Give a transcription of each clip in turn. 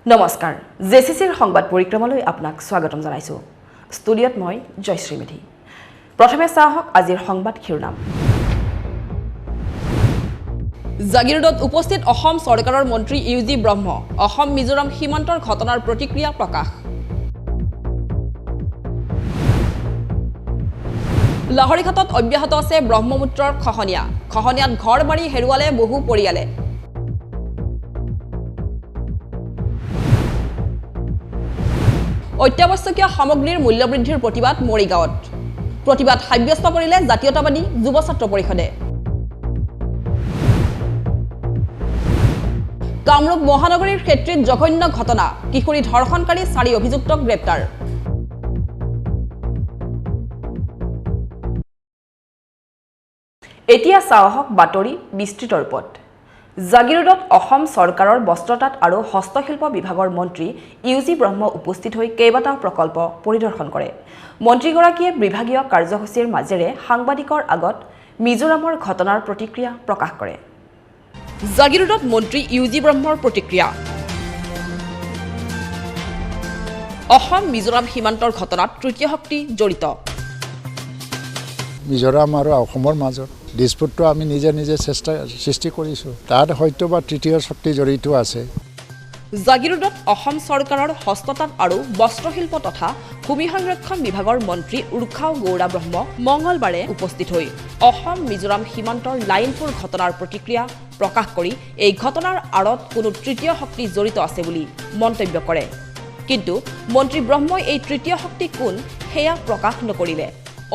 নমস্কাৰ জেচিচিৰ সংবাদ পৰিক্ৰমালৈ আপোনাক স্বাগতম জনাইছো ষ্টুডিঅত মই জয়শ্ৰী মেধি প্ৰথমে চাওক আজিৰ সংবাদ শিৰোনাম জাগিৰোডত উপস্থিত অসম চৰকাৰৰ মন্ত্ৰী ইউজি ব্ৰহ্ম অসম মিজোৰাম সীমান্তৰ ঘটনাৰ প্ৰতিক্ৰিয়া প্ৰকাশ লাহৰীঘাটত অব্যাহত আছে ব্ৰহ্মপুত্ৰৰ খহনীয়াত ঘৰ বাৰী হেৰুৱালে বহু পৰিয়ালে অত্যাৱশ্যকীয় সামগ্ৰীৰ মূল্যবৃদ্ধিৰ প্ৰতিবাদ মৰিগাঁৱত প্ৰতিবাদ সাব্যস্ত কৰিলে জাতীয়তাবাদী যুৱ ছাত্ৰ পৰিষদে কামৰূপ মহানগৰীৰ ক্ষেত্ৰত জঘন্য ঘটনা কিশোৰী ধৰ্ষণকাৰী 4 অভিযুক্তক গ্ৰেপ্তাৰ এতিয়া চাওক বাতৰি বিস্তৃত ৰূপত জাগিৰোডত অসম চৰকাৰৰ বস্ত্ৰতাঁত আৰু হস্তশিল্প বিভাগৰ মন্ত্ৰী ইউজি ব্ৰহ্ম উপস্থিত হৈ কেইবাটাও প্ৰকল্প পৰিদৰ্শন কৰে মন্ত্ৰীগৰাকীয়ে বিভাগীয় কাৰ্যসূচীৰ মাজেৰে সাংবাদিকৰ আগত মিজোৰামৰ ঘটনাৰ প্ৰতিক্ৰিয়া প্ৰকাশ কৰে জাগিৰোডত মন্ত্ৰী ইউজি ব্ৰহ্মৰ প্ৰতিক্ৰিয়া অসম মিজোৰাম সীমান্তৰ ঘটনাত তৃতীয় শক্তি জড়িত মিজোৰাম আৰু অসমৰ মাজত ডিসপুটটো আমি নিজে চেষ্টা সৃষ্টি কৰিছো তাত হয়তো বা তৃতীয় শক্তি জড়িত আছে জাগিৰোডত অসম চৰকাৰৰ হস্ততাঁত আৰু বস্ত্ৰশিল্প তথা ভূমি সংৰক্ষণ বিভাগৰ মন্ত্ৰী উৰ্খাও গৌৰা ব্ৰহ্ম মঙলবাৰে উপস্থিত হৈ অসম মিজোৰাম সীমান্তৰ লাইনপুৰ ঘটনাৰ প্ৰতিক্ৰিয়া প্ৰকাশ কৰি এই ঘটনাৰ আঁৰত কোনো তৃতীয় শক্তি জড়িত আছে বুলি মন্তব্য কৰে কিন্তু মন্ত্ৰী ব্ৰহ্মই এই তৃতীয় শক্তি কোন সেয়া প্ৰকাশ নকৰিলে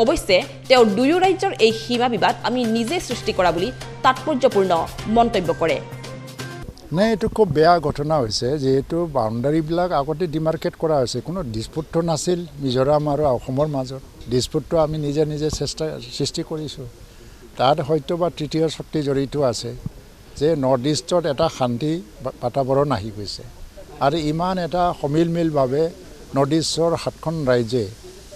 অৱশ্যে তেওঁ দুয়ো ৰাজ্যৰ এই সীমা বিবাদ আমি নিজে সৃষ্টি কৰা বুলি তাৎপৰ্যপূৰ্ণ মন্তব্য কৰে নাই এটো খুব বেয়া ঘটনা হৈছে যেহেতু বাউণ্ডাৰীবিলাক আগতে ডিমাৰ্কেট কৰা হৈছে কোনো ডিসপুটটো নাছিল মিজোৰাম আৰু অসমৰ মাজত ডিসপুটটো আমি নিজে চেষ্টা সৃষ্টি কৰিছো তাত হয়তো বা তৃতীয় শক্তি জড়িত আছে যে নৰ্থ ইষ্টত এটা শান্তি বাতাবৰণ আহি গৈছে আৰু ইমান এটা সমিলমিলভাৱে নৰ্থ ইষ্টৰ 7খন ৰাজ্যে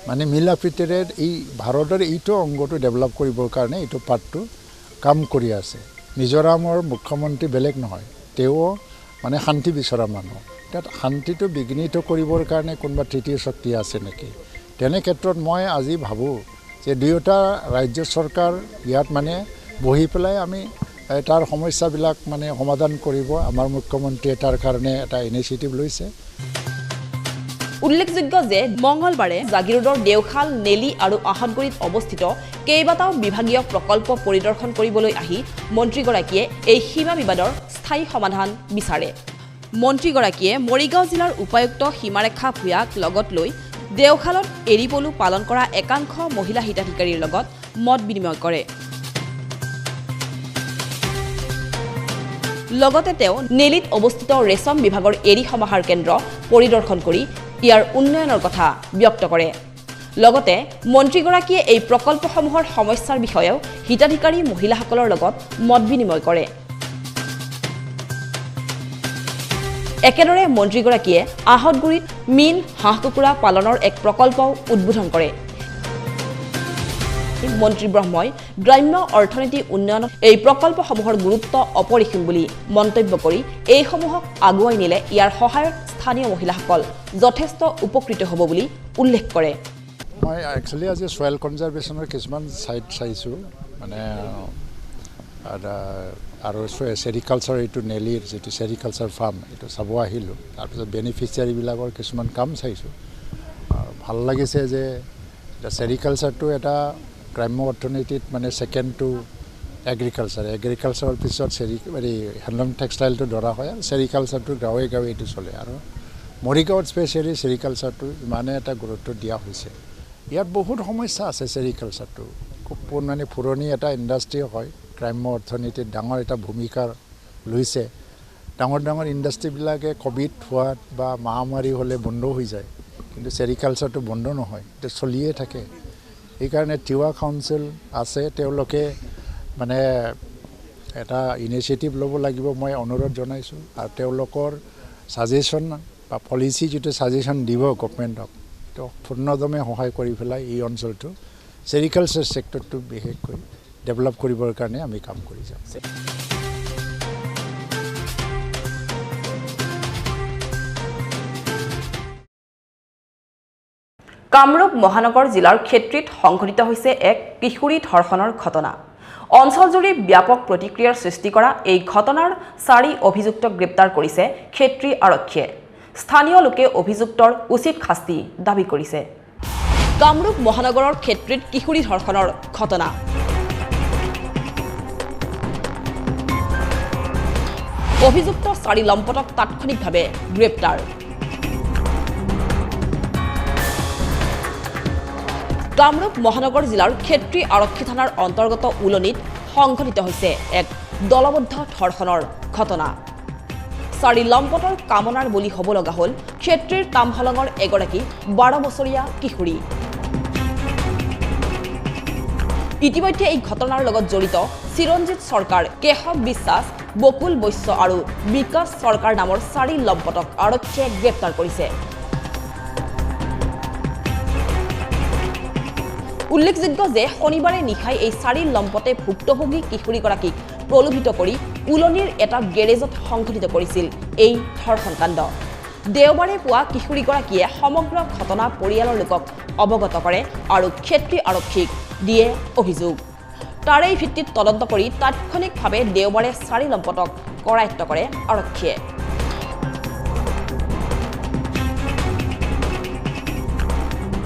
মানে মিলা প্ৰীতিৰে এই ভাৰতৰ এইটো অংগটো ডেভেলপ কৰিবৰ কাৰণে এইটো পাৰ্টটো কাম কৰি আছে মিজোৰামৰ মুখ্যমন্ত্ৰী বেলেগ নহয় তেওঁ মানে শান্তি বিচৰা মানুহ তাত শান্তিটো বিঘ্নিত কৰিবৰ কাৰণে কোনোবা তৃতীয় শক্তি আছে নেকি তেনে ক্ষেত্ৰত মই আজি ভাবোঁ যে দুয়োটা ৰাজ্য চৰকাৰ ইয়াত মানে বহি পেলাই আমি তাৰ সমস্যাবিলাক মানে সমাধান কৰিব আমাৰ মুখ্যমন্ত্ৰীয়ে তাৰ কাৰণে এটা ইনিচিয়েটিভ লৈছে উল্লেখযোগ্য যে মঙলবাৰে জাগিৰোডৰ দেওখাল নেলি আৰু আহতগুৰিত অৱস্থিত কেইবাটাও বিভাগীয় প্ৰকল্প পৰিদৰ্শন কৰিবলৈ আহি মন্ত্ৰীগৰাকীয়ে এই সীমা বিবাদৰ স্থায়ী সমাধান বিচাৰে মন্ত্ৰীগৰাকীয়ে মৰিগাঁও জিলাৰ উপায়ুক্ত সীমাৰেখা ভূঞাক লগত লৈ দেওখালত এৰিপলু পালন কৰা একাংশ মহিলা হিতাধিকাৰীৰ লগত মত বিনিময় কৰে লগতে তেওঁ নেলিত অৱস্থিত ৰেশম বিভাগৰ এৰি সমাহাৰ কেন্দ্ৰ পৰিদৰ্শন কৰি ইয়াৰ উন্নয়নৰ কথা ব্যক্ত কৰে লগতে মন্ত্ৰীগৰাকীয়ে এই প্ৰকল্পসমূহৰ সমস্যাৰ বিষয়েও হিতাধিকাৰী মহিলাসকলৰ লগত মত বিনিময় কৰে একেদৰে মন্ত্ৰীগৰাকীয়ে আহতগুৰিত মীন হাঁহ কুকুৰা পালনৰ এক প্ৰকল্প উদ্বোধন কৰে মন্ত্ৰী ব্ৰহ্মই গ্ৰাম্য অৰ্থনীতি উন্নয়নত এই প্ৰকল্পসমূহৰ গুৰুত্ব অপৰিসীম বুলি মন্তব্য কৰি এইসমূহক আগুৱাই নিলে ইয়াৰ সহায়ত স্থানীয় মহিলাসকল যথেষ্ট উপকৃত হ'ব বুলি উল্লেখ কৰে মই একচুৱেলি আজি সয়েল কনজাৰভেশ্যনৰ কিছুমান সাইট চাইছোঁ মানে আৰু চেৰিকালচাৰ এইটো নেলিৰ যিটো চেৰিকালচাৰ ফাৰ্ম এইটো চাব আহিলোঁ তাৰপিছত বেনিফিচিয়াৰীবিলাকৰ কিছুমান কাম চাইছোঁ ভাল লাগিছে যে চেৰিকালচাৰটো এটা গ্ৰাম্য অৰ্থনীতিত মানে ছেকেণ্ড টু এগ্ৰিকালচাৰৰ পিছত হেণ্ডলুম টেক্সটাইলটো ধৰা হয় আৰু চেৰিকালচাৰটো গাঁৱে এইটো চলে আৰু মৰিগাঁৱত স্পেচিয়েলি চেৰিকালচাৰটো ইমানে এটা গুৰুত্ব দিয়া হৈছে ইয়াত বহুত সমস্যা আছে চেৰিকালচাৰটো খুব মানে পুৰণি এটা ইণ্ডাষ্ট্ৰী হয় গ্ৰাম্য অৰ্থনীতিত ডাঙৰ এটা ভূমিকা লৈছে ডাঙৰ ইণ্ডাষ্ট্ৰীবিলাকে ক'ভিড হোৱাত বা মহামাৰী হ'লে বন্ধ হৈ যায় কিন্তু চেৰিকালচাৰটো বন্ধ নহয় এটা চলিয়ে থাকে এইকাৰণে তিৱা কাউন্সিল আছে তেওঁলোকে মানে এটা ইনিচিয়েটিভ ল'ব লাগিব মই অনুৰোধ জনাইছোঁ আৰু তেওঁলোকৰ ছাজেশ্যন বা পলিচি যিটো ছাজেশ্যন দিব গভৰ্ণমেণ্টক তো পূৰ্ণদমে সহায় কৰি পেলাই এই অঞ্চলটো চেৰিকালচাৰ ছেক্টৰটো বিশেষকৈ ডেভেলপ কৰিবৰ কাৰণে আমি কাম কৰি যাম কামৰূপ মহানগৰ জিলাৰ ক্ষেত্ৰীত সংঘটিত হৈছে এক কিশোৰী ধৰ্ষণৰ ঘটনা। অঞ্চলজুৰি ব্যাপক প্ৰতিক্ৰিয়াৰ সৃষ্টি কৰা এই ঘটনাৰ 4 অভিযুক্তক গ্ৰেপ্তাৰ কৰিছে ক্ষেত্ৰী আৰক্ষীয়ে। স্থানীয় লোকে অভিযুক্তৰ উচিত শাস্তি দাবী কৰিছে। কামৰূপ মহানগৰৰ ক্ষেত্ৰীত কিশোৰী ধৰ্ষণৰ ঘটনা। অভিযুক্ত 4 লম্পটক তাৎক্ষণিকভাৱে গ্ৰেপ্তাৰ। কামৰূপ মহানগৰ জিলাৰ ক্ষেত্ৰী আৰক্ষী থানাৰ অন্তৰ্গত উলনিত সংঘটিত হৈছে এক দলবদ্ধ ধৰ্ষণৰ ঘটনা। 4 লম্পটৰ কামনাৰ বলি হ'ব লগা হ'ল ক্ষেত্ৰীৰ তামহলঙৰ এগৰাকী 12 বছৰীয়া কিশোৰী। ইতিমধ্যে এই ঘটনাৰ লগত জড়িত চিৰঞ্জিত চৰকাৰ, কেশৱ বিশ্বাস, বকুল বৈশ্য আৰু বিকাশ চৰকাৰ নামৰ 4 লম্পটক আৰক্ষীয়ে গ্ৰেপ্তাৰ কৰিছে। উল্লেখযোগ্য যে শনিবাৰে নিশাই এই 4 লম্পটে ভুক্তভোগী কিশোৰীগৰাকীক প্ৰলোভিত কৰি উলনিৰ এটা গেৰেজত সংঘটিত কৰিছিল এই ধৰ্ষণকাণ্ড। দেওবাৰে পুৱা কিশোৰীগৰাকীয়ে সমগ্ৰ ঘটনা পৰিয়ালৰ লোকক অৱগত কৰে আৰু ক্ষেত্ৰী আৰক্ষীক দিয়ে অভিযোগ। তাৰেই ভিত্তিত তদন্ত কৰি তাৎক্ষণিকভাৱে দেওবাৰে 4 লম্পটক কৰায়ত্ব কৰে আৰক্ষীয়ে।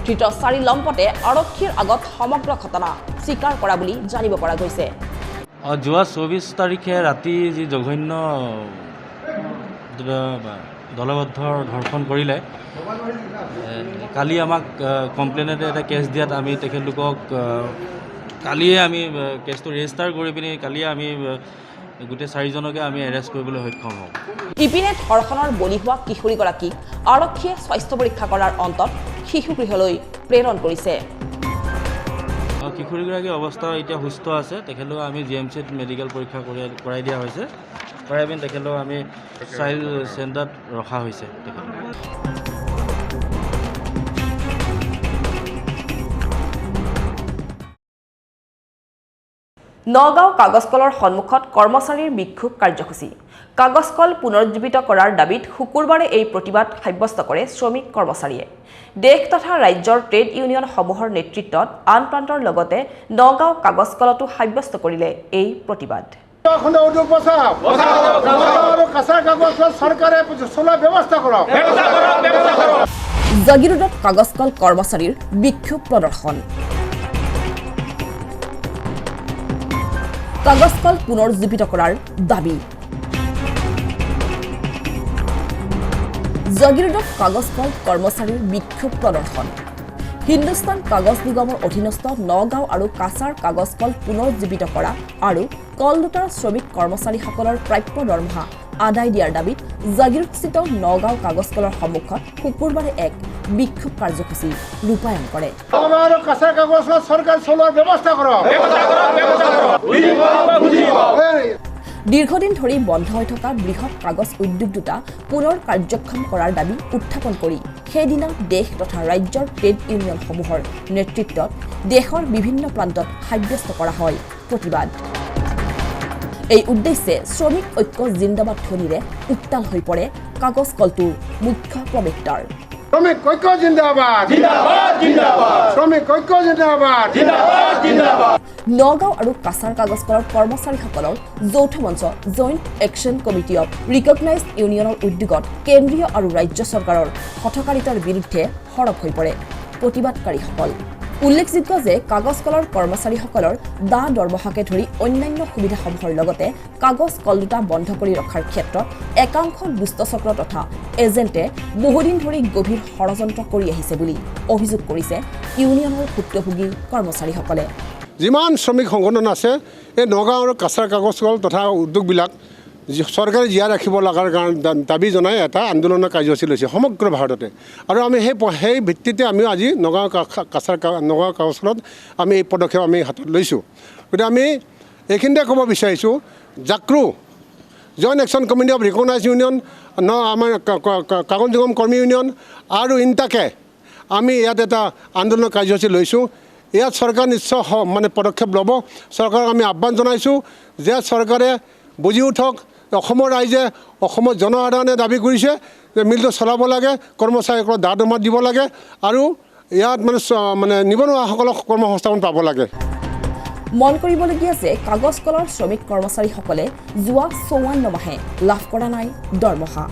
ধৃত 4 লম্পটে আৰক্ষীৰ আগত সমগ্ৰ ঘটনা স্বীকাৰ কৰা বুলি জানিব পৰা গৈছে। যোৱা 24 তাৰিখে ৰাতি যি জঘন্য দলবদ্ধ ধৰ্ষণ কৰিলে, কালি আমাক কমপ্লেইনতে এটা কেছ দিয়াত আমি তেখেতলোকক কালিয়ে আমি কেছটো ৰেজিষ্টাৰ কৰি পিনি কালিয়ে আমি গোটেই 4জনকে আমি এৰেষ্ট কৰিবলৈ সক্ষম হওঁ। ইপিনে ধৰ্ষণৰ বলি হোৱা কিশোৰীগৰাকীক আৰক্ষীয়ে স্বাস্থ্য পৰীক্ষা কৰাৰ অন্তত শিশুগৃহলৈ প্ৰেৰণ কৰিছে। কিশোৰীগৰাকীৰ অৱস্থা এতিয়া সুস্থ আছে। তেখেতলোক আমি GMCত মেডিকেল পৰীক্ষা কৰাই দিয়া হৈছে। কৰাই পিনি তেখেতলোক আমি চাইল্ড চেণ্টাৰত ৰখা হৈছে। নগাঁও কাগজ কলৰ সন্মুখত কৰ্মচাৰীৰ বিক্ষোভ কাৰ্যসূচী। কাগজ কল পুনৰুজ্জীৱিত কৰাৰ দাবীত শুকুৰবাৰে এই প্ৰতিবাদ সাব্যস্ত কৰে শ্ৰমিক কৰ্মচাৰীয়ে। দেশ তথা ৰাজ্যৰ ট্ৰেড ইউনিয়নসমূহৰ নেতৃত্বত আন প্ৰান্তৰ লগতে নগাঁও কাগজ কলতো সাব্যস্ত কৰিলে এই প্ৰতিবাদ। জাগিৰোডত কাগজ কল কৰ্মচাৰীৰ বিক্ষোভ প্ৰদৰ্শন। কাগজ কল পুনৰুজ্জীৱিত কৰাৰ দাবী। জাগিৰোডত কাগজ কল কৰ্মচাৰীৰ বিক্ষোভ প্ৰদৰ্শন। হিন্দুস্তান কাগজ নিগমৰ অধীনস্থ নগাঁও আৰু কাছাৰ কাগজ কল পুনৰুজ্জীৱিত কৰা আৰু কল দুটাৰ শ্ৰমিক কৰ্মচাৰীসকলৰ প্ৰাপ্য দৰমহা আদায় দিয়াৰ দাবীত জাগিৰোডস্থিত নগাঁও কাগজ কলৰ সন্মুখত শুকুৰবাৰে এক বিক্ষোভ কাৰ্যসূচী ৰূপায়ণ কৰে। দীৰ্ঘদিন ধৰি বন্ধ হৈ থকা বৃহৎ কাগজ উদ্যোগ দুটা পুনৰ কাৰ্যক্ষম কৰাৰ দাবী উত্থাপন কৰি সেইদিনা দেশ তথা ৰাজ্যৰ ট্ৰেড ইউনিয়নসমূহৰ নেতৃত্বত দেশৰ বিভিন্ন প্ৰান্তত সাব্যস্ত কৰা হয় প্ৰতিবাদ। এই উদ্দেশ্যে শ্ৰমিক ঐক্য জিন্দাবাদ ধ্বনিৰে উত্তাল হৈ পৰে কাগজ কলটোৰ মুখ্য প্ৰৱেশদ্বাৰ। শ্ৰমিক ঐক্য জিন্দাবাদ জিন্দাবাদ জিন্দাবাদ শ্ৰমিক ঐক্য জিন্দাবাদ জিন্দাবাদ জিন্দাবাদ। নগাঁও আৰু কাছাৰ কাগজ কলৰ কৰ্মচাৰীসকলৰ যৌথ মঞ্চ joint Action committee of recognised ইউনিয়নৰ উদ্যোগত কেন্দ্ৰীয় আৰু ৰাজ্য চৰকাৰৰ হঠকাৰিতাৰ বিৰুদ্ধে সৰব হৈ পৰে প্ৰতিবাদকাৰীসকল। উল্লেখযোগ্য যে কাগজ কলৰ কৰ্মচাৰীসকলৰ দৰমহাকে ধৰি অন্যান্য সুবিধাসমূহৰ লগতে কাগজ কল দুটা বন্ধ কৰি ৰখাৰ ক্ষেত্ৰত একাংশ দুষ্টচক্ৰ তথা এজেণ্টে বহুদিন ধৰি গভীৰ ষড়যন্ত্ৰ কৰি আহিছে বুলি অভিযোগ কৰিছে ইউনিয়নৰ ভুক্তভোগী কৰ্মচাৰীসকলে। যিমান শ্ৰমিক সংগঠন আছে এই নগাঁও আৰু কাছাৰ কাগজ কল তথা উদ্যোগবিলাক চৰকাৰে জীয়াই ৰাখিব লগাৰ কাৰণে দাবী জনাই এটা আন্দোলনৰ কাৰ্যসূচী লৈছে সমগ্ৰ ভাৰততে। আৰু আমি সেই ভিত্তিতে আমি আজি নগাঁও কাগজ কলত আমি এই পদক্ষেপ আমি হাতত লৈছোঁ। গতিকে আমি এইখিনিতে ক'ব বিচাৰিছোঁ, JACRU Joint Action Committee of Recognised Union আমাৰ কাগজ নিগম কৰ্মী ইউনিয়ন আৰু ইনটাকে আমি ইয়াত এটা আন্দোলনৰ কাৰ্যসূচী লৈছোঁ। ইয়াত চৰকাৰ নিশ্চয় পদক্ষেপ ল'ব। চৰকাৰক আমি আহ্বান জনাইছোঁ যে চৰকাৰে বুজি উঠক। অসমৰ ৰাইজে অসমৰ জনসাধাৰণে দাবী কৰিছে যে মিলটো চলাব লাগে, কৰ্মচাৰীসকলক দৰমহা দিব লাগে আৰু ইয়াত মানে নিবনুৱাসকলক কৰ্মসংস্থাপন পাব লাগে। মন কৰিবলগীয়া যে কাগজ কলৰ শ্ৰমিক কৰ্মচাৰীসকলে যোৱা 54 মাহে লাভ কৰা নাই দৰমহা।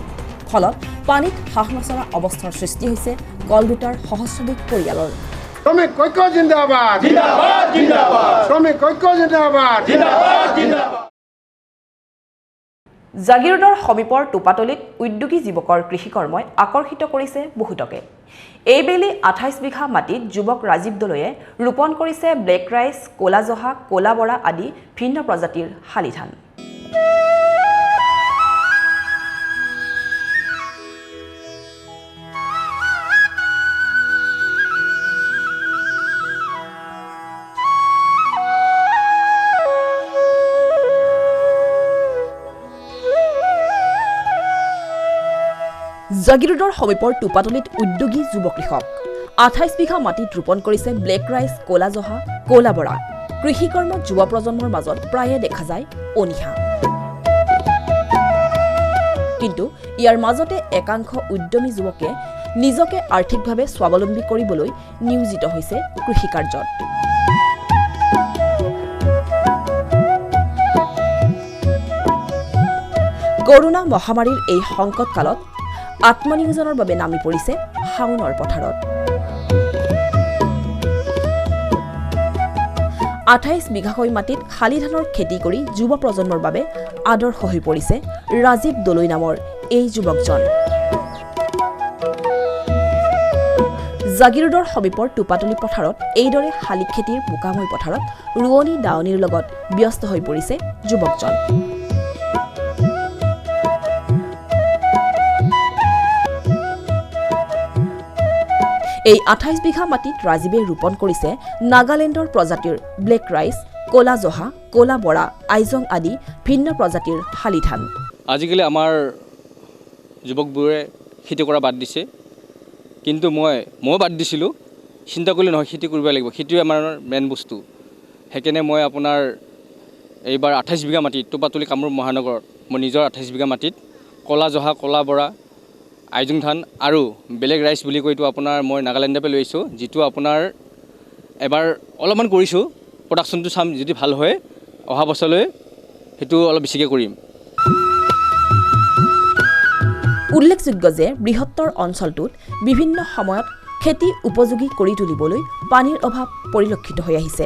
ফলত পানীত হাঁহ নচৰা অৱস্থাৰ সৃষ্টি হৈছে কল দুটাৰ সহস্ৰাধিক পৰিয়ালৰ। শ্ৰমিক ঐক্য জিন্দাবাদ, জিন্দাবাদ, জিন্দাবাদ। শ্ৰমিক ঐক্য জিন্দাবাদ, জিন্দাবাদ, জিন্দাবাদ। জাগিৰোডৰ সমীপৰ টোপাতলিত উদ্যোগী যুৱকৰ কৃষিকৰ্মই আকৰ্ষিত কৰিছে বহুতকে। এইবেলি 28 বিঘা মাটিত যুৱক ৰাজীৱ দলৈয়ে ৰোপণ কৰিছে ব্লেক ৰাইচ, ক'লা জহা, ক'লা বৰা আদি ভিন্ন প্ৰজাতিৰ শালি ধান। জাগিৰোডৰ সমীপৰ টোপাতলিত উদ্যোগী যুৱ কৃষক 28 বিঘা মাটিত ৰোপণ কৰিছে ব্লেক ৰাইচ, ক'লা জহা, ক'লা বৰা। কৃষিকৰ্মত যুৱ প্ৰজন্মৰ মাজত প্ৰায়ে দেখা যায় অনীহা। কিন্তু ইয়াৰ মাজতে একাংশ উদ্যমী যুৱকে নিজকে আৰ্থিকভাৱে স্বাৱলম্বী কৰিবলৈ নিয়োজিত হৈছে কৃষিকাৰ্যত। কৰোনা মহামাৰীৰ এই সংকট কালত আত্মনিয়োজনৰ বাবে নামি পৰিছে শাওনৰ পথাৰত। 28 বিঘাকৈ মাটিত শালি ধানৰ খেতি কৰি যুৱ প্ৰজন্মৰ বাবে আদৰ্শ হৈ পৰিছে ৰাজীৱ দলৈ নামৰ এই যুৱকজন। জাগিৰোডৰ সমীপৰ টোপাতলি পথাৰত এইদৰে শালি খেতিৰ বোকাময় পথাৰত ৰোৱনী দাৱনীৰ লগত ব্যস্ত হৈ পৰিছে যুৱকজন। এই 28 বিঘা মাটিত ৰাজীৱে ৰোপণ কৰিছে নাগালেণ্ডৰ প্ৰজাতিৰ ব্লেক ৰাইচ, ক'লা জহা, ক'লা বৰা, আইজং আদি ভিন্ন প্ৰজাতিৰ শালি ধান। আজিকালি আমাৰ যুৱকবোৰে খেতি কৰা বাদ দিছে, কিন্তু ময়ো বাদ দিছিলোঁ। চিন্তা কৰিলে নহয়, খেতি কৰিব লাগিব, খেতিয়ে আমাৰ মেইন বস্তু। সেইকাৰণে মই আপোনাৰ এইবাৰ 28 বিঘা মাটিত টোপাতলি কামৰূপ মহানগৰত মই নিজৰ 28 বিঘা মাটিত ক'লা জহা, ক'লা বৰা, আইজং ধান আৰু বেলেগ ৰাইচ বুলি কৈতো আপোনাৰ মই নাগালেণ্ডৰ পৰা লৈ আহিছোঁ, যিটো আপোনাৰ এবাৰ অলপমান কৰিছোঁ। প্ৰডাকশ্যনটো চাম, যদি ভাল হয় অহা বছৰলৈ সেইটো অলপ বেছিকৈ কৰিম। উল্লেখযোগ্য যে বৃহত্তৰ অঞ্চলটোত বিভিন্ন সময়ত খেতি উপযোগী কৰি তুলিবলৈ পানীৰ অভাৱ পৰিলক্ষিত হৈ আহিছে।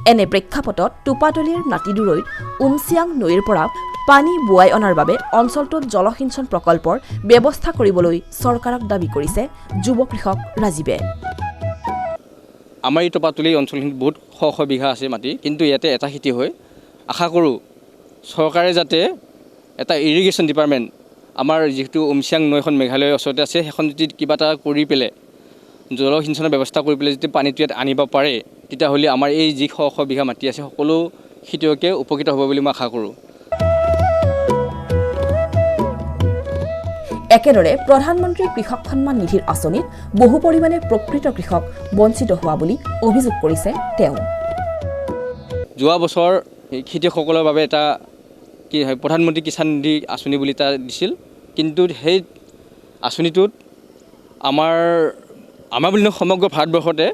এনে প্ৰেক্ষাপটত টোপাতলিৰ নাতিদুৰৈত উমচিয়াং নৈৰ পৰা পানী বোৱাই অনাৰ বাবে অঞ্চলটোত জলসিঞ্চন প্ৰকল্পৰ ব্যৱস্থা কৰিবলৈ চৰকাৰক দাবী কৰিছে যুৱ কৃষক ৰাজীৱে। আমাৰ এই টোপাতলি অঞ্চলখিনিত বহুত শ বিঘা আছে মাটি, কিন্তু ইয়াতে এটা খেতি হয়। আশা কৰোঁ চৰকাৰে যাতে এটা ইৰিগেশ্যন ডিপাৰ্টমেণ্ট, আমাৰ যিহেতু উমচিয়াং নৈখন মেঘালয়ৰ ওচৰতে আছে, সেইখন যদি কিবা এটা কৰি পেলাই জলসিঞ্চনৰ ব্যৱস্থা কৰি পেলাই যদি পানীটো ইয়াত আনিব পাৰে, তেতিয়াহ'লে আমাৰ এই যি শ বিঘা মাটি আছে সকলো খেতিয়কে উপকৃত হ'ব বুলি মই আশা কৰোঁ। একেদৰে প্ৰধানমন্ত্ৰী কৃষক সন্মান নিধিৰ আঁচনিত বহু পৰিমাণে প্ৰকৃত কৃষক বঞ্চিত হোৱা বুলি অভিযোগ কৰিছে তেওঁ। যোৱা বছৰ খেতিয়কসকলৰ বাবে এটা কি হয় প্ৰধানমন্ত্ৰী কিষাণ নিধি আঁচনি বুলি এটা দিছিল, কিন্তু সেই আঁচনিটোত আমাৰ বুলি নহয় সমগ্ৰ ভাৰতবৰ্ষতে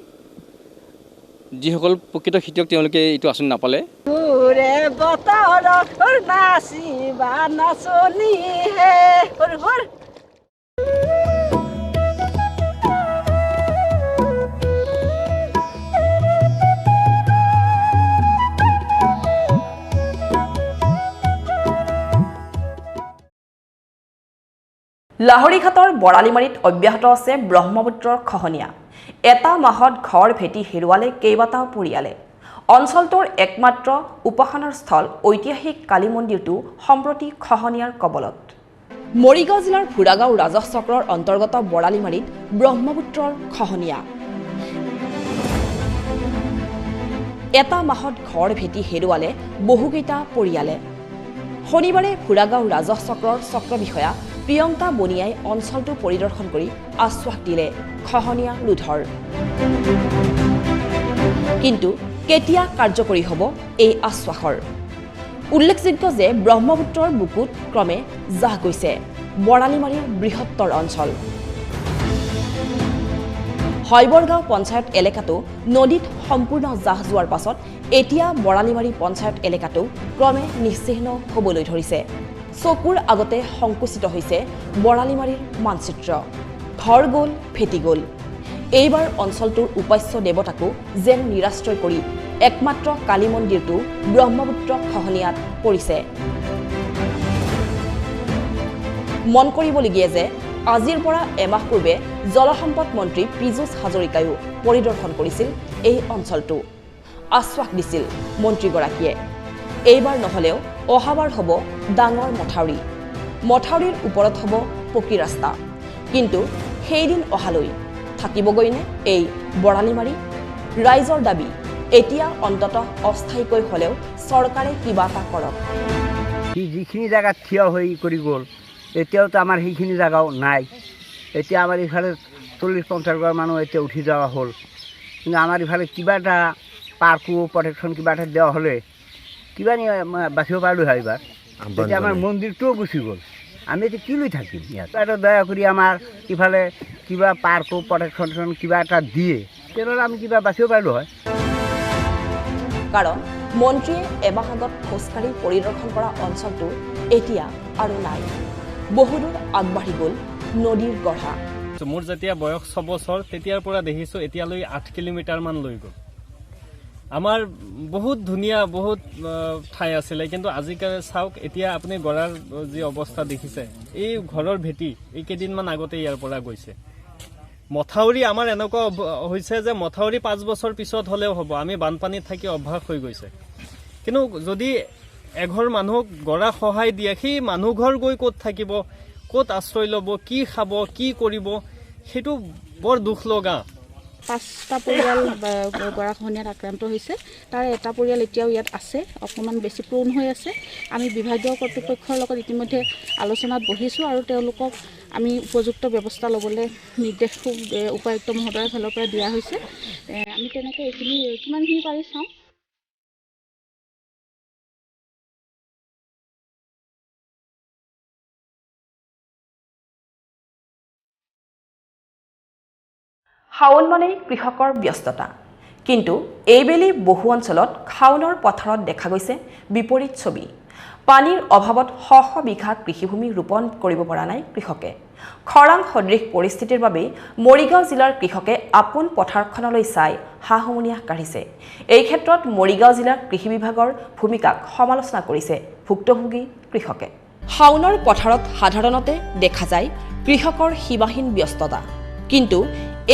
যিসকল প্ৰকৃত খেতিয়ক তেওঁলোকে এইটো আঁচনি নাপালে। লাহৰীঘাটৰ বৰালিমাৰীত অব্যাহত আছে ব্ৰহ্মপুত্ৰৰ খহনীয়া। এটা মাহত ঘৰ ভেটি হেৰুৱালে কেইবাটাও পৰিয়ালে। অঞ্চলটোৰ একমাত্ৰ উপাসনাৰ স্থল ঐতিহাসিক কালী মন্দিৰটো সম্প্ৰতি খহনীয়াৰ কবলত। মৰিগাঁও জিলাৰ ফুৰাগাঁও ৰাজহ চক্ৰৰ অন্তৰ্গত বৰালিমাৰীত ব্ৰহ্মপুত্ৰৰ খহনীয়া। এটা মাহত ঘৰ ভেটি হেৰুৱালে বহুকেইটা পৰিয়ালে। শনিবাৰে ফুৰাগাঁও ৰাজহ চক্ৰৰ চক্ৰ বিষয়া প্ৰিয়ংকা বনিয়াই অঞ্চলটো পৰিদৰ্শন কৰি আশ্বাস দিলে খহনীয়া ৰোধৰ। কিন্তু কেতিয়া কাৰ্যকৰী হ'ব এই আশ্বাসৰ? উল্লেখযোগ্য যে ব্ৰহ্মপুত্ৰৰ বুকুত ক্ৰমে জাহ গৈছে বৰালিমাৰীৰ বৃহত্তৰ অঞ্চল। হৈবৰগাঁও পঞ্চায়ত এলেকাটো নদীত সম্পূৰ্ণ জাহ যোৱাৰ পাছত এতিয়া বৰালিমাৰী পঞ্চায়ত এলেকাটো ক্ৰমে নিশ্চিহ্ন হ'বলৈ ধৰিছে। চকুৰ আগতে সংকুচিত হৈছে বৰালিমাৰীৰ মানচিত্ৰ। ঘৰ গ'ল, ফেটি গ'ল। এইবাৰ অঞ্চলটোৰ উপাস্য দেৱতাকো যেন নিৰাশ্ৰয় কৰি একমাত্ৰ কালী মন্দিৰটো ব্ৰহ্মপুত্ৰ খহনীয়াত পৰিছে। মন কৰিবলগীয়া যে আজিৰ পৰা এমাহ পূৰ্বে জলসম্পদ মন্ত্ৰী পীযুষ হাজৰিকায়ো পৰিদৰ্শন কৰিছিল এই অঞ্চলটো। আশ্বাস দিছিল মন্ত্ৰীগৰাকীয়ে, এইবাৰ নহ'লেও অহাবাৰ হ'ব ডাঙৰ মথাউৰি, মথাউৰিৰ ওপৰত হ'ব পকী ৰাস্তা। কিন্তু সেইদিন অহালৈ থাকিবগৈনে এই বৰালিমাৰী? ৰাইজৰ দাবী, এতিয়া অন্ততঃ অস্থায়ীকৈ হ'লেও চৰকাৰে কিবা এটা কৰক। যিখিনি জেগাত থিয় হৈ কৰি গ'ল, এতিয়াওতো আমাৰ সেইখিনি জেগাও নাই। এতিয়া আমাৰ ইফালে 40-50 ঘৰ মানুহ এতিয়া উঠি যোৱা হ'ল। কিন্তু আমাৰ ইফালে কিবা এটা পাৰ্কো প্ৰটেকশ্যন কিবা এটা দিয়া হ'লে কিবা বাচিব পাৰিলোঁ হয়। এইবাৰ এতিয়া আমাৰ মন্দিৰটোও গুচি গ'ল, আমি এতিয়া কি লৈ থাকিম ইয়াত? এটা দয়া কৰি আমাৰ ইফালে কিবা পাৰ্কো প্ৰটেকশ্যন কিবা এটা দিয়ে, তেনেহ'লে আমি কিবা বাচিব পাৰিলোঁ হয়। কাৰণ মন্ত্ৰীয়ে এমাহ আগত খোজকাঢ়ি পৰিদৰ্শন কৰা অঞ্চলটো এতিয়া আৰু নাই। বহুদূৰ আগবাঢ়ি গ'ল নদীৰ গঢ়া। মোৰ যেতিয়া বয়স 6 বছৰ তেতিয়াৰ পৰা দেখিছোঁ এতিয়ালৈ 8 কিলোমিটাৰমান লৈ গ'ল। আমাৰ বহুত ধুনীয়া বহুত ঠাই আছিলে, কিন্তু আজিকালি চাওক এতিয়া আপুনি গড়াৰ যি অৱস্থা দেখিছে, এই ঘৰৰ ভেটি এই কেইদিনমান আগতে ইয়াৰ পৰা গৈছে। মথাউৰি আমাৰ এনেকুৱা হৈছে যে মথাউৰি 5 বছৰ পিছত হ'লেও হ'ব, আমি বানপানীত থাকি অভ্যাস হৈ গৈছে। কিন্তু যদি এঘৰ মানুহক গড়া সহায় দিয়ে, সেই মানুহ ঘৰ গৈ ক'ত থাকিব, ক'ত আশ্ৰয় ল'ব, কি খাব, কি কৰিব, সেইটো বৰ দুখ লগা। 5টা পৰিয়াল গৰাখহনীয়াত আক্ৰান্ত হৈছে। তাৰে এটা পৰিয়াল এতিয়াও ইয়াত আছে, অকণমান বেছি প্ৰোণ হৈ আছে। আমি বিভাগীয় কৰ্তৃপক্ষৰ লগত ইতিমধ্যে আলোচনাত বহিছোঁ আৰু তেওঁলোকক আমি উপযুক্ত ব্যৱস্থা ল'বলৈ নিৰ্দেশ উপায়ুক্ত মহোদয়ৰ ফালৰ পৰা দিয়া হৈছে। আমি তেনেকৈ এইখিনি কিমানখিনি পাৰি চাওঁ। শাওন মানেই কৃষকৰ ব্যস্ততা, কিন্তু এইবেলি বহু অঞ্চলত শাওনৰ পথাৰত দেখা গৈছে বিপৰীত ছবি। পানীৰ অভাৱত শ শ বিঘা কৃষিভূমি ৰোপণ কৰিব পৰা নাই কৃষকে। খৰাং সদৃশ পৰিস্থিতিৰ বাবেই মৰিগাঁও জিলাৰ কৃষকে আপোন পথাৰখনলৈ চাই হাঁহুমুনিয়াহ কাঢ়িছে। এই ক্ষেত্ৰত মৰিগাঁও জিলাৰ কৃষি বিভাগৰ ভূমিকাক সমালোচনা কৰিছে ভুক্তভোগী কৃষকে। শাওনৰ পথাৰত সাধাৰণতে দেখা যায় কৃষকৰ সীমাহীন ব্যস্ততা, কিন্তু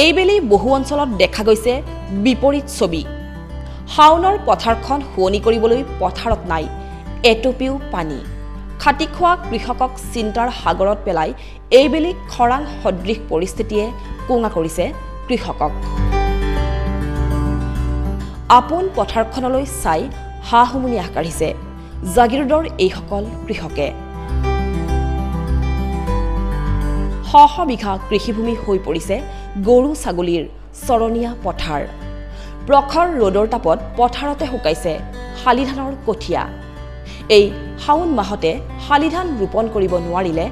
এইবেলি বহু অঞ্চলত দেখা গৈছে বিপৰীত ছবি। শাওনৰ পথাৰখন শুৱনি কৰিবলৈ পথাৰত নাই এটুপিও পানী। খাটি খোৱা কৃষকক চিন্তাৰ সাগৰত পেলাই এইবেলি খৰাং সদৃশ পৰিস্থিতিয়ে কোঙা কৰিছে কৃষকক। আপোন পথাৰখনলৈ চাই হাঁহুমুনিয়াহ কাঢ়িছে জাগিৰোডৰ এইসকল কৃষকে। শ শ বিঘা কৃষিভূমি হৈ পৰিছে গৰু ছাগলীৰ চৰণীয়া পথাৰ। প্ৰখৰ ৰ'দৰ তাপত পথাৰতে শুকাইছে শালি ধানৰ কঠীয়া। এই শাওন মাহতে শালি ধান ৰোপণ কৰিব নোৱাৰিলে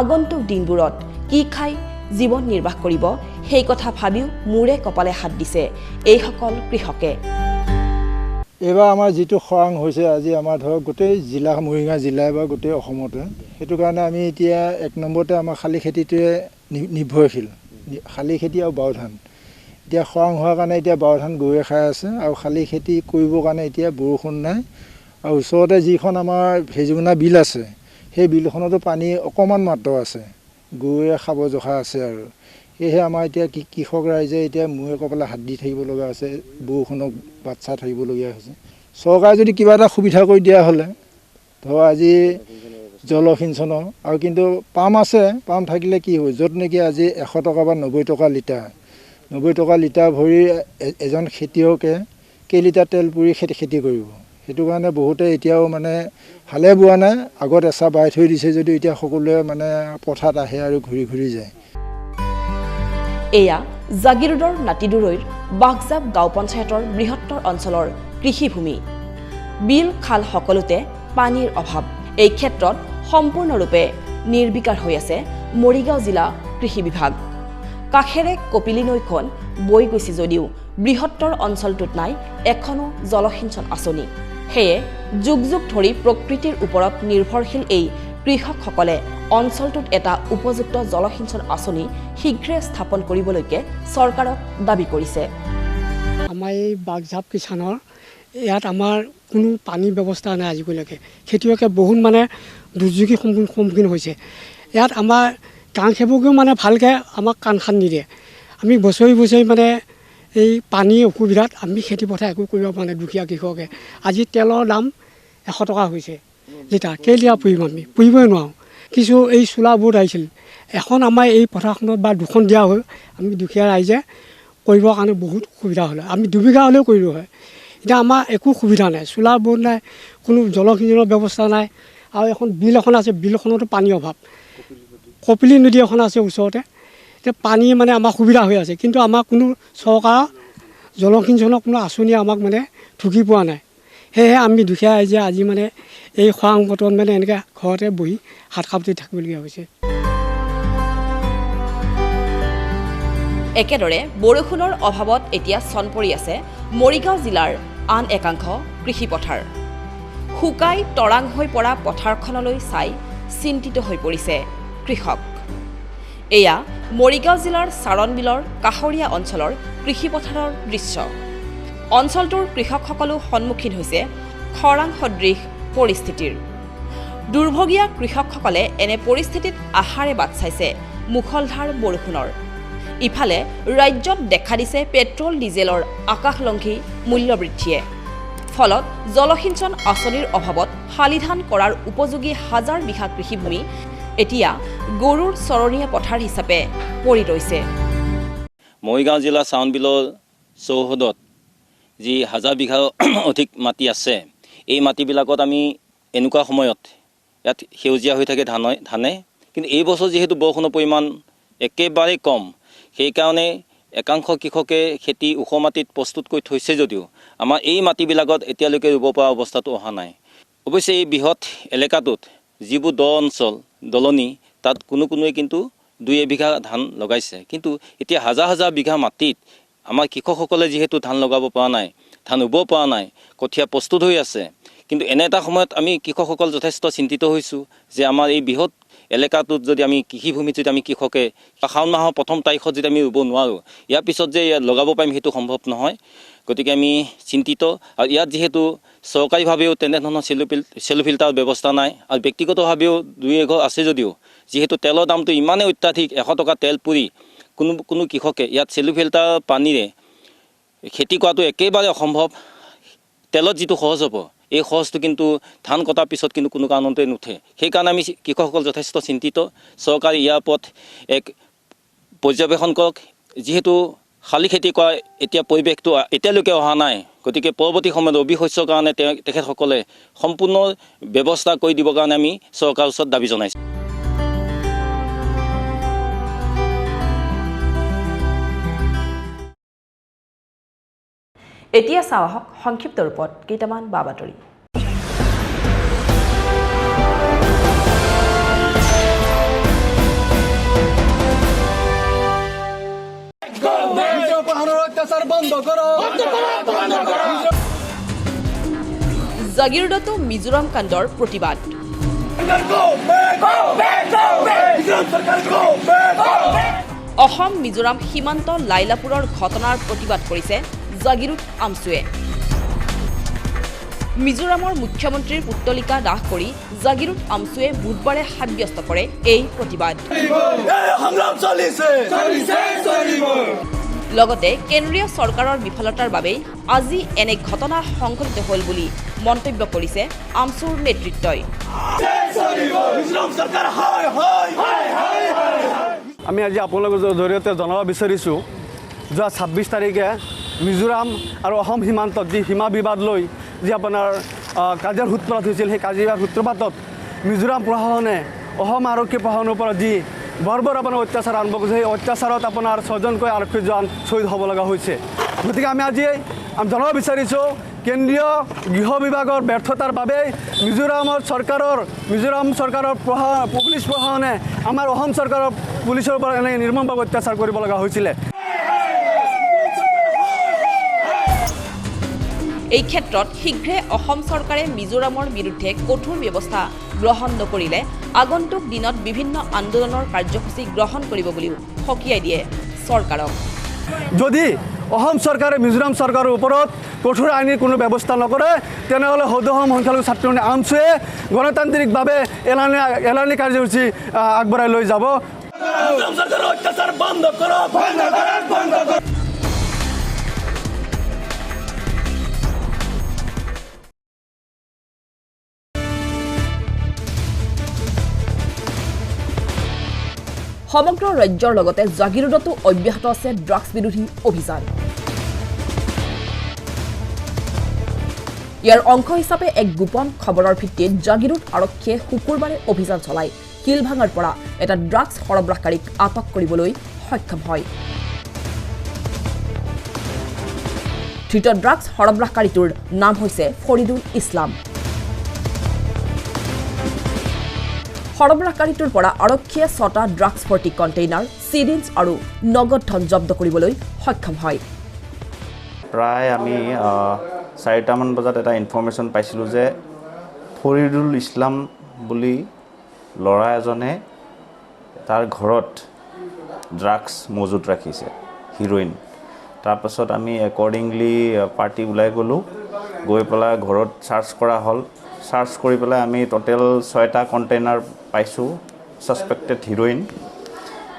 আগন্তুক দিনবোৰত কি খাই জীৱন নিৰ্বাহ কৰিব, সেই কথা ভাবিও মূৰে কপালে হাত দিছে এইসকল কৃষকে। এইবাৰ আমাৰ যিটো খৰাং হৈছে, আজি আমাৰ ধৰক গোটেই জিলা মৰিগাঁও জিলাই বা গোটেই অসমতে, সেইটো কাৰণে আমি এতিয়া 1 নম্বৰতে আমাৰ শালি খেতিটোৱে নিৰ্ভৰশীল, শালি খেতি আৰু বাও ধান। এতিয়া খৰাং হোৱাৰ কাৰণে এতিয়া বাও ধান গৰুৱে খাই আছে আৰু শালি খেতি কৰিবৰ কাৰণে এতিয়া বৰষুণ নাই। আৰু ওচৰতে যিখন আমাৰ ভেজুমনা বিল আছে, সেই বিলখনতো পানী অকণমান মাত্ৰ আছে, গৰুৱে খাব জখা আছে। আৰু সেয়েহে আমাৰ এতিয়া কৃষক ৰাইজে এতিয়া মূৰে কপালে হাত দি থাকিব লগা হৈছে, বৰষুণক বাট চাই থাকিবলগীয়া হৈছে। চৰকাৰে যদি কিবা এটা সুবিধা কৰি দিয়া হ'লে, ধৰক আজি জলসিঞ্চনৰ আৰু কিন্তু পাম্প আছে, পাম্প থাকিলে কি হয়, য'ত নেকি আজি 100 টকা বা 90 টকা লিটাৰ, 90 টকা লিটাৰ ভৰি এজন খেতিয়কে কেইলিটাৰ তেল পুৰি খেতি কৰিব। সেইটো কাৰণে বহুতে এতিয়াও মানে হালে বোৱা নাই, আগত এচা বাই থৈ দিছে যদিও এতিয়া সকলোৱে মানে পথাৰত আহে আৰু ঘূৰি ঘূৰি যায়। এয়া জাগিৰোডৰ নাতিদুৰৈৰ বাঘজাপ গাঁও পঞ্চায়তৰ বৃহত্তৰ অঞ্চলৰ কৃষিভূমি। বিল খাল সকলোতে পানীৰ অভাৱ। এই ক্ষেত্ৰত সম্পূৰ্ণৰূপে নিৰ্বিকাৰ হৈ আছে মৰিগাঁও জিলা কৃষি বিভাগ। কাষেৰে কপিলী নৈখন বৈ গৈছে যদিও বৃহত্তৰ অঞ্চলটোত নাই এখনো জলসিঞ্চন আঁচনি। সেয়ে যুগ যুগ ধৰি প্ৰকৃতিৰ ওপৰত নিৰ্ভৰশীল এই কৃষকসকলে অঞ্চলটোত এটা উপযুক্ত জলসিঞ্চন আঁচনি শীঘ্ৰে স্থাপন কৰিবলৈকে চৰকাৰক দাবী কৰিছে। আমাৰ এই বাগজাপ কিষাণৰ ইয়াত আমাৰ কোনো পানী ব্যৱস্থা নাই আজিলৈকে। খেতিয়কে বহুত মানে দুৰ্যোগীৰ সন্মুখীন হৈছে। ইয়াত আমাৰ কাণ সেৱকেও মানে ভালকৈ আমাক কাণ খান নিদিয়ে। আমি বছৰি বছৰি মানে এই পানীৰ অসুবিধাত আমি খেতি পথাৰ একো কৰিব পৰা নাই দুখীয়া কৃষকে। আজি তেলৰ দাম 100 টকা হৈছে লিটাৰ। কেইলিটাৰ পুৰিম আমি? পুৰিবই নোৱাৰোঁ। কিছু এই চোলা বোৰ্ড আহিছিল, এখন আমাৰ এই পথাৰখনত বা দুখন দিয়া হয় আমি দুখীয়া ৰাইজে কৰিবৰ কাৰণে বহুত সুবিধা হ'লে আমি 2 বিঘা হ'লেও কৰিলোঁ হয়। এতিয়া আমাৰ একো সুবিধা নাই, চোলা বোৰ্ড নাই, কোনো জলসিঞ্চনৰ ব্যৱস্থা নাই। আৰু এখন বিল এখন আছে, বিলখনতো পানীৰ অভাৱ। কপিলী নদী এখন আছে ওচৰতে, এতিয়া পানী মানে আমাৰ সুবিধা হৈ আছে, কিন্তু আমাৰ কোনো চৰকাৰৰ জলসিঞ্চনৰ কোনো আঁচনিয়ে আমাক মানে ঢুকি পোৱা নাই। সেয়েহে আমি দুখীয়া ৰাইজে আজি মানে এই খৰাং বতৰত মানে এনেকৈ ঘৰতে বহি হাত সাৱটি থাকিবলগীয়া হৈছে। একেদৰে বৰষুণৰ অভাৱত এতিয়া চন পৰি আছে মৰিগাঁও জিলাৰ আন একাংশ কৃষিপথাৰ। শুকাই তৰাং হৈ পৰা পথাৰখনলৈ চাই চিন্তিত হৈ পৰিছে কৃষক। এয়া মৰিগাঁও জিলাৰ চাৰণবিলৰ কাষৰীয়া অঞ্চলৰ কৃষিপথাৰৰ দৃশ্য। অঞ্চলটোৰ কৃষকসকলো সন্মুখীন হৈছে খৰাং সদৃশ পৰিস্থিতিৰ। দুৰ্ভগীয়া কৃষকসকলে এনে পৰিস্থিতিত আশাৰে বাট চাইছে মুখলধাৰ বৰষুণৰ। ইফালে ৰাজ্যত দেখা দিছে পেট্ৰল ডিজেলৰ আকাশলংঘী মূল্যবৃদ্ধিয়ে। ফলত জলসিঞ্চন আঁচনিৰ অভাৱত শালিধান কৰাৰ উপযোগী হাজাৰ বিঘা কৃষিভূমি এতিয়া গৰুৰ চৰণীয়া পথাৰ হিচাপে পৰি ৰৈছে। মৰিগাঁও জিলা চাৰণবিলৰ চৌহদত যি 1000 বিঘা অধিক মাটি আছে, এই মাটিবিলাকত আমি এনেকুৱা সময়ত ইয়াত সেউজীয়া হৈ থাকে ধানে, কিন্তু এই বছৰ যিহেতু বৰষুণৰ পৰিমাণ একেবাৰে কম, সেইকাৰণে একাংশ কৃষকে খেতি ওখ মাটিত প্ৰস্তুত কৰি থৈছে যদিও আমাৰ এই মাটিবিলাকত এতিয়ালৈকে ৰুব পৰা অৱস্থাটো অহা নাই। অৱশ্যে এই বৃহৎ এলেকাটোত যিবোৰ দ অঞ্চল দলনি, তাত কোনোৱে কিন্তু 2 বিঘা ধান লগাইছে, কিন্তু এতিয়া হাজাৰ হাজাৰ বিঘা মাটিত আমাৰ কৃষকসকলে যিহেতু ধান লগাব পৰা নাই, ধান ৰুব পৰা নাই, কঠীয়া প্ৰস্তুত হৈ আছে, কিন্তু এনে এটা সময়ত আমি কৃষকসকল যথেষ্ট চিন্তিত হৈছোঁ যে আমাৰ এই বৃহৎ এলেকাটোত যদি আমি কৃষিভূমিত যদি আমি কৃষকে শাওণ মাহৰ 1ম তাৰিখত যদি আমি ৰুব নোৱাৰোঁ, ইয়াৰ পিছত যে লগাব পাৰিম সেইটো সম্ভৱ নহয়। গতিকে আমি চিন্তিত। আৰু ইয়াত যিহেতু চৰকাৰীভাৱেও তেনেধৰণৰ চেলো ফিল্টাৰৰ ব্যৱস্থা নাই, আৰু ব্যক্তিগতভাৱেও 2-1 আছে যদিও যিহেতু তেলৰ দামটো ইমানেই অত্যাধিক, 100 টকা তেল পুৰি কোনো কৃষকে ইয়াত চেলো ফিল্টাৰ পানীৰে খেতি কৰাটো একেবাৰে অসম্ভৱ। তেলত যিটো খৰচ হ'ব, এই খৰচটো কিন্তু ধান কটাৰ পিছত কিন্তু কোনো কাৰণতে নুঠে। সেইকাৰণে আমি কৃষকসকল যথেষ্ট চিন্তিত। চৰকাৰে ইয়াৰ ওপৰত এক পৰ্যবেক্ষণ কৰক। যিহেতু শালি খেতি কৰা এতিয়া পৰিৱেশটো এতিয়ালৈকে অহা নাই, গতিকে পৰৱৰ্তী সময়ত ৰবি শস্যৰ কাৰণে তেখেতসকলে সম্পূৰ্ণ ব্যৱস্থা কৰি দিবৰ কাৰণে আমি চৰকাৰৰ ওচৰত দাবী জনাইছোঁ। এতিয়া চাওঁ আহক সংক্ষিপ্ত ৰূপত কেইটামান বাতৰি। জাগিৰোডতো মিজোৰাম কাণ্ডৰ প্ৰতিবাদ। অসম মিজোৰাম সীমান্ত লাইলাপুৰৰ ঘটনাৰ প্ৰতিবাদ কৰিছে জাগিৰোড আমছুৱে। মিজোৰামৰ মুখ্যমন্ত্ৰীৰ পুত্তলিকা দাহ কৰি জাগিৰোড আমছুৱে বুধবাৰে সাব্যস্ত কৰে এই প্ৰতিবাদ। লগতে কেন্দ্ৰীয় চৰকাৰৰ বিফলতাৰ বাবেই আজি এনে ঘটনা সংঘটিত হ'ল বুলি মন্তব্য কৰিছে আমছুৰ নেতৃত্বই। আমি আজি আপোনালোকৰ জৰিয়তে জনাব বিচাৰিছোঁ, যোৱা 26 তাৰিখে মিজোৰাম আৰু অসম সীমান্তত যি সীমা বিবাদ লৈ যি আপোনাৰ কাজিয়াৰ সূত্ৰপাত হৈছিল, সেই কাজিয়াৰ সূত্ৰপাতত মিজোৰাম প্ৰশাসনে অসম আৰক্ষী প্ৰশাসনৰ ওপৰত যি বৰ্বৰ আপোনাৰ অত্যাচাৰ আৰম্ভ কৰিছে, সেই অত্যাচাৰত আপোনাৰ 6জনকৈ আৰক্ষী জোৱান শ্বহীদ হ'ব লগা হৈছে। গতিকে আমি আজি জনাব বিচাৰিছোঁ কেন্দ্ৰীয় গৃহ বিভাগৰ ব্যৰ্থতাৰ বাবেই মিজোৰাম চৰকাৰৰ পুলিচ প্ৰশাসনে আমাৰ অসম চৰকাৰৰ পুলিচৰ পৰা এনেকৈ নিৰ্মমভাৱে অত্যাচাৰ কৰিব লগা হৈছিলে। এই ক্ষেত্ৰত শীঘ্ৰে অসম চৰকাৰে মিজোৰামৰ বিৰুদ্ধে কঠোৰ ব্যৱস্থা গ্ৰহণ নকৰিলে আগন্তুক দিনত বিভিন্ন আন্দোলনৰ কাৰ্যসূচী গ্ৰহণ কৰিব বুলিও সকীয়াই দিয়ে চৰকাৰক। যদি অসম চৰকাৰে মিজোৰাম চৰকাৰৰ ওপৰত কঠোৰ আইনী কোনো ব্যৱস্থা নকৰে তেনেহ'লে সৌদ অসম সংখ্যালঘু ছাত্ৰ আমছুৱে গণতান্ত্ৰিকভাৱে এলানি কাৰ্যসূচী আগবঢ়াই লৈ যাব। সমগ্ৰ ৰাজ্যৰ লগতে জাগিৰোডতো অব্যাহত আছে ড্ৰাগছ বিৰোধী অভিযান। ইয়াৰ অংশ হিচাপে এক গোপন খবৰৰ ভিত্তিত জাগিৰোড আৰক্ষীয়ে শুকুৰবাৰে অভিযান চলাই শিলভাঙাৰ পৰা এটা ড্ৰাগছ সৰবৰাহকাৰীক আটক কৰিবলৈ সক্ষম হয়। ধৃত ড্ৰাগছ সৰবৰাহকাৰীটোৰ নাম হৈছে ফৰিদুল ইছলাম। সৰবৰাহকাৰীটোৰ পৰা আৰক্ষীয়ে 6টা ড্ৰাগছ ভৰ্তি কণ্টেইনাৰ, চিৰিঞ্জ আৰু নগদ ধন জব্দ কৰিবলৈ সক্ষম হয়। প্ৰায় আমি 4টামান বজাত এটা ইনফৰ্মেশ্যন পাইছিলোঁ যে ফৰিদুল ইছলাম বুলি ল'ৰা এজনে তাৰ ঘৰত ড্ৰাগছ মজুত ৰাখিছে, হিৰ'ইন। তাৰপাছত আমি একৰ্ডিংলি পাৰ্টি ওলাই গ'লোঁ, গৈ পেলাই ঘৰত চাৰ্চ কৰা হ'ল। চাৰ্চ কৰি পেলাই আমি টোটেল 6টা কণ্টেইনাৰ পাইছোঁ ছাছপেক্টেড হিৰ'ইন,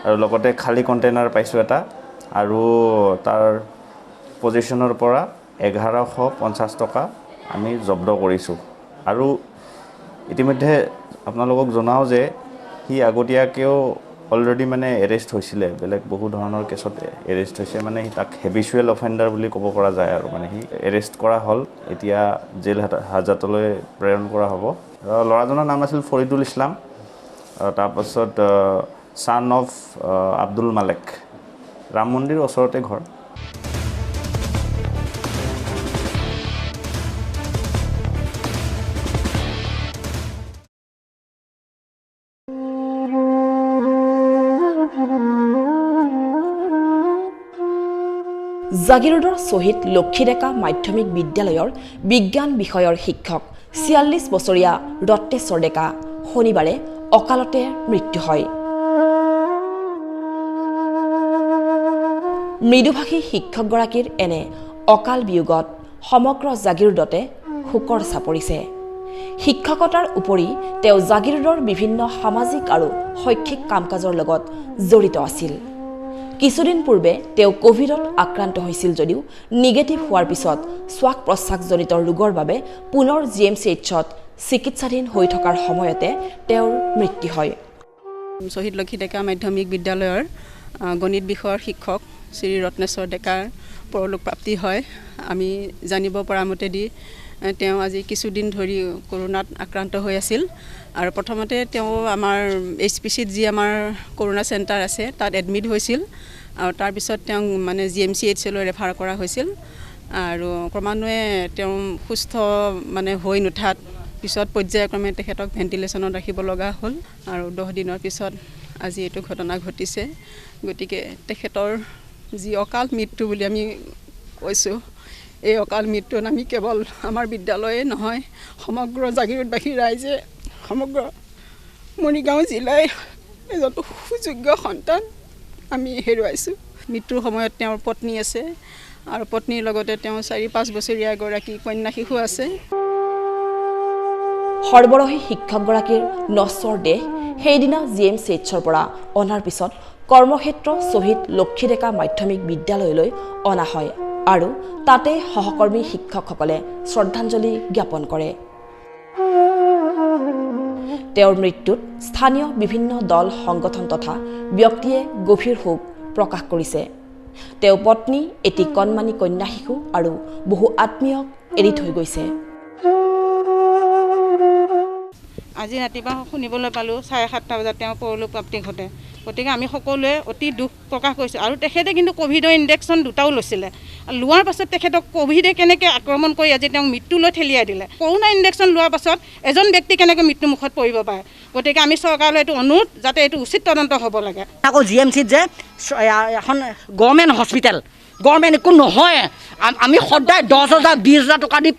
আৰু লগতে খালী কণ্টেইনাৰ পাইছোঁ এটা, আৰু তাৰ পজিশ্যনৰ পৰা 1150 টকা আমি জব্দ কৰিছোঁ। আৰু ইতিমধ্যে আপোনালোকক জনাওঁ যে সি আগতীয়াকৈও অলৰেডি মানে এৰেষ্ট হৈছিলে, বেলেগ বহু ধৰণৰ কেছত এৰেষ্ট হৈছে। মানে সি তাক হেবিচুৱেল অফেণ্ডাৰ বুলি ক'ব পৰা যায় আৰু মানে সি এৰেষ্ট কৰা হ'ল, এতিয়া জেল হাজতলৈ প্ৰেৰণ কৰা হ'ব। ল'ৰাজনৰ নাম আছিল ফৰিদুল ইছলাম, তাৰপাছত ছান অফ আব্দুল মালেক, ৰাম মন্দিৰ ওচৰতে ঘৰ। জাগিৰোডৰ শ্বহীদ লক্ষীডেকা মাধ্যমিক বিদ্যালয়ৰ বিজ্ঞান বিষয়ৰ শিক্ষক 46 বছৰীয়া ৰত্নেশ্বৰ ডেকা শনিবাৰে অকালতে মৃত্যু হয়। মৃদুভাষী শিক্ষকগৰাকীৰ এনে অকাল বিয়োগত সমগ্ৰ জাগিৰোডতে শোকৰ ছাঁ পৰিছে। শিক্ষকতাৰ উপৰি তেওঁ জাগিৰোডৰ বিভিন্ন সামাজিক আৰু শৈক্ষিক কাম কাজৰ লগত জড়িত আছিল। কিছুদিন পূৰ্বে তেওঁ কোভিডত আক্ৰান্ত হৈছিল যদিও নিগেটিভ হোৱাৰ পিছত শ্বাস প্ৰশ্বাসজনিত ৰোগৰ বাবে পুনৰ GMCHত চিকিৎসাধীন হৈ থকাৰ সময়তে তেওঁৰ মৃত্যু হয়। শ্বহীদ লক্ষী ডেকা মাধ্যমিক বিদ্যালয়ৰ গণিত বিষয়ৰ শিক্ষক শ্ৰী ৰত্নেশ্বৰ ডেকাৰ পৰলোক প্ৰাপ্তি হয়। আমি জানিব পৰা মতেদি তেওঁ আজি কিছুদিন ধৰি কৰোণাত আক্ৰান্ত হৈ আছিল, আৰু প্ৰথমতে তেওঁ আমাৰ HPCত যি আমাৰ কৰোণা চেণ্টাৰ আছে তাত এডমিট হৈছিল, আৰু তাৰপিছত তেওঁক মানে GMCHলৈ ৰেফাৰ কৰা হৈছিল, আৰু ক্ৰমান্বয়ে তেওঁ সুস্থ মানে হৈ নুঠাত পিছত পৰ্যায়ক্ৰমে তেখেতক ভেণ্টিলেশ্যনত ৰাখিব লগা হ'ল, আৰু 10 দিনৰ পিছত আজি এইটো ঘটনা ঘটিছে। গতিকে তেখেতৰ যি অকাল মৃত্যু বুলি আমি কৈছোঁ, এই অকাল মৃত্যুত আমি কেৱল আমাৰ বিদ্যালয়ে নহয়, সমগ্ৰ জাগিৰোডবাসী ৰাইজে, সমগ্ৰ মৰিগাঁও জিলাই এজন সুযোগ্য সন্তান আমি হেৰুৱাইছোঁ। মৃত্যুৰ সময়ত তেওঁৰ পত্নী আছে, আৰু পত্নীৰ লগতে তেওঁ 4-5 বছৰীয়া এগৰাকী কন্যা শিশু আছে। সৰ্বৰহী শিক্ষকগৰাকীৰ নশ্বৰ দেহ সেইদিনা GMCHৰ পৰা অনাৰ পিছত কৰ্মক্ষেত্ৰ শ্বহীদ লক্ষীডেকা মাধ্যমিক বিদ্যালয়লৈ অনা হয়, আৰু তাতে সহকৰ্মী শিক্ষকসকলে শ্ৰদ্ধাঞ্জলি জ্ঞাপন কৰে। তেওঁৰ মৃত্যুত স্থানীয় বিভিন্ন দল সংগঠন তথা ব্যক্তিয়ে গভীৰ শোক প্ৰকাশ কৰিছে। তেওঁ পত্নী, এটি কণমানি কন্যা শিশু আৰু বহু আত্মীয়ক এৰি থৈ গৈছে। আজি ৰাতিপুৱা শুনিবলৈ পালোঁ 7:30 বজাত তেওঁ পৰলোক প্ৰাপ্তি ঘটে। গতিকে আমি সকলোৱে অতি দুখ প্ৰকাশ কৰিছোঁ। আৰু তেখেতে কিন্তু ক'ভিডৰ ইনজেকশ্যন দুটাও লৈছিলে। লোৱাৰ পাছত তেখেতক ক'ভিডে কেনেকৈ আক্ৰমণ কৰি আজি তেওঁক মৃত্যুলৈ ঠেলিয়াই দিলে। কৰোণা ইনজেকশ্যন লোৱাৰ পাছত এজন ব্যক্তি কেনেকৈ মৃত্যুমুখত পৰিব পাৰে। গতিকে আমি চৰকাৰলৈ এইটো অনুৰোধ যাতে এইটো উচিত তদন্ত হ'ব লাগে। আকৌ GMCত যে এখন গভৰ্ণমেণ্ট হস্পিটেল গভৰ্ণমেণ্ট একো নহয়, আমি সদায় 10,000 20,000 টকা দি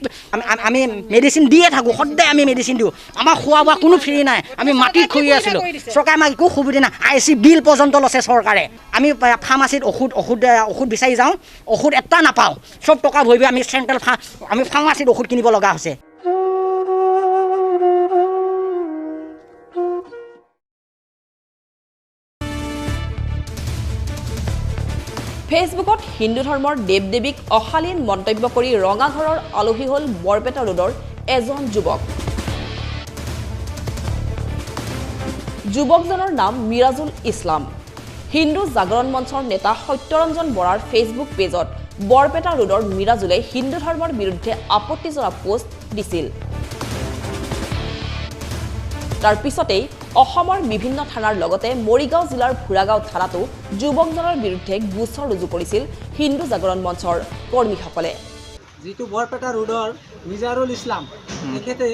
আমি মেডিচিন দিয়ে থাকোঁ, সদায় আমি মেডিচিন দিওঁ। আমাৰ খোৱা বোৱা কোনো ফ্ৰী নাই, আমি মাটিত খুৰি আছিলোঁ। চৰকাৰে আমাক একো সুবিধা নাই, IC বিল পৰ্যন্ত লৈছে চৰকাৰে। আমি ফাৰ্মাচীত ঔষধ বিচাৰি যাওঁ, ঔষধ এটা নাপাওঁ, চব টকা ভৰি আমি চেণ্ট্ৰেল আমি ফাৰ্মাচীত ঔষধ কিনিব লগা হৈছে। ফেচবুকত হিন্দু ধৰ্মৰ দেৱ দেৱীক অশালীন মন্তব্য কৰি ৰঙাঘৰৰ আলহী হ'ল বৰপেটা ৰোডৰ এজন যুৱক। যুৱকজনৰ নাম মিৰাজুল ইছলাম। হিন্দু জাগৰণ মঞ্চৰ নেতা সত্যৰঞ্জন বৰাৰ ফেচবুক পেজত বৰপেটা ৰোডৰ মিৰাজুলে হিন্দু ধৰ্মৰ বিৰুদ্ধে আপত্তিজনক পোষ্ট দিছিল। তাৰ পিছতেই অসমৰ বিভিন্ন থানাৰ লগতে মৰিগাঁও জিলাৰ ভুৰাগাঁও থানাতো যুৱকজনৰ বিৰুদ্ধে গোচৰ ৰুজু কৰিছিল হিন্দু জাগৰণ মঞ্চৰ কৰ্মীসকলে। যিটো বৰপেটা ৰোডৰ মিজাৰুল ইছলাম, তেখেতে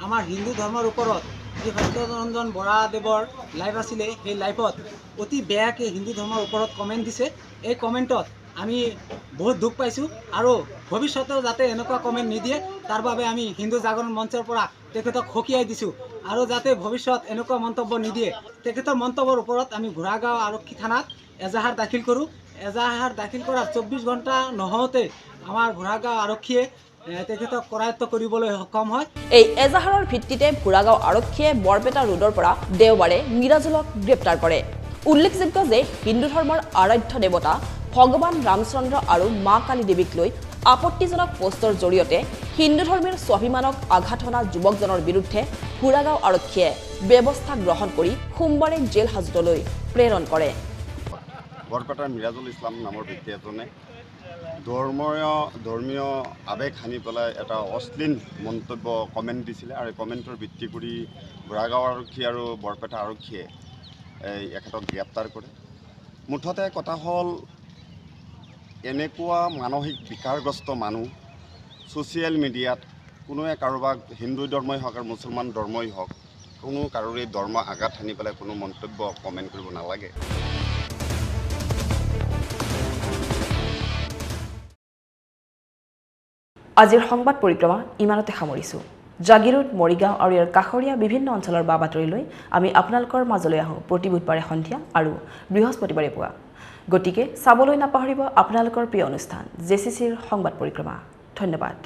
আমাৰ হিন্দু ধৰ্মৰ ওপৰত যি সত্যৰঞ্জন বৰাদেৱৰ লাইভ আছিলে, সেই লাইভত অতি বেয়াকৈ হিন্দু ধৰ্মৰ ওপৰত কমেণ্ট দিছে। এই কমেণ্টত আমি বহুত দুখ পাইছোঁ আৰু ভৱিষ্যতেও যাতে এনেকুৱা কমেণ্ট নিদিয়ে তাৰ বাবে আমি হিন্দু জাগৰণ মঞ্চৰ পৰা তেখেতক সকীয়াই দিছোঁ আৰু যাতে ভৱিষ্যত এনেকুৱা মন্তব্য নিদিয়ে। তেখেতৰ মন্তব্যৰ ওপৰত আমি ঘোঁৰাগাঁও আৰক্ষী থানাত এজাহাৰ দাখিল কৰোঁ। এজাহাৰ দাখিল কৰাৰ 24 ঘণ্টা নহওঁতে আমাৰ ঘোঁৰাগাঁও আৰক্ষীয়ে তেখেতক কৰায়ত্ব কৰিবলৈ সক্ষম হয়। এই এজাহাৰৰ ভিত্তিতে ভুৰাগাঁও আৰক্ষীয়ে বৰপেটা ৰোডৰ পৰা দেওবাৰে মিৰাজুলক গ্ৰেপ্তাৰ কৰে। উল্লেখযোগ্য যে হিন্দু ধৰ্মৰ আৰাধ্য দেৱতা ভগৱান ৰামচন্দ্ৰ আৰু মা কালী দেৱীক লৈ আপত্তিজনক পোষ্টৰ জৰিয়তে হিন্দু ধৰ্মীৰ স্বাভিমানক আঘাত হনা যুৱকজনৰ বিৰুদ্ধে ভুৰাগাঁও আৰক্ষীয়ে ব্যৱস্থা গ্ৰহণ কৰি সোমবাৰে জেল হাজতলৈ প্ৰেৰণ কৰে। বৰপেটাৰ মিৰাজুল ইছলাম নামৰ ব্যক্তি এজনে ধৰ্মীয় আৱেগ সানি পেলাই এটা অশ্লীল মন্তব্য কমেণ্ট দিছিলে আৰু কমেণ্টৰ ভিত্তি কৰি ভুৰাগাঁও আৰক্ষী আৰু বৰপেটা আৰক্ষীয়ে এখেতক গ্ৰেপ্তাৰ কৰে। মুঠতে কথা হ'ল, এনেকুৱা মানসিক বিকাৰগ্ৰস্ত মানুহ ছ'চিয়েল মিডিয়াত কোনোৱে কাৰোবাক হিন্দু ধৰ্মই হওক আৰু মুছলমান ধৰ্মই হওক কোনো কাৰোৰে ধৰ্ম আঘাত সানি পেলাই কোনো মন্তব্য কমেণ্ট কৰিব নালাগে। আজিৰ সংবাদ পৰিক্ৰমা ইমানতে সামৰিছোঁ। জাগিৰোড, মৰিগাঁও আৰু ইয়াৰ কাষৰীয়া বিভিন্ন অঞ্চলৰ বা বাতৰিলৈ আমি আপোনালোকৰ মাজলৈ আহোঁ প্ৰতি বুধবাৰে সন্ধিয়া আৰু বৃহস্পতিবাৰে পুৱা। গতিকে চাবলৈ নাপাহৰিব আপোনালোকৰ প্ৰিয় অনুষ্ঠান JCCৰ সংবাদ পৰিক্ৰমা। ধন্যবাদ।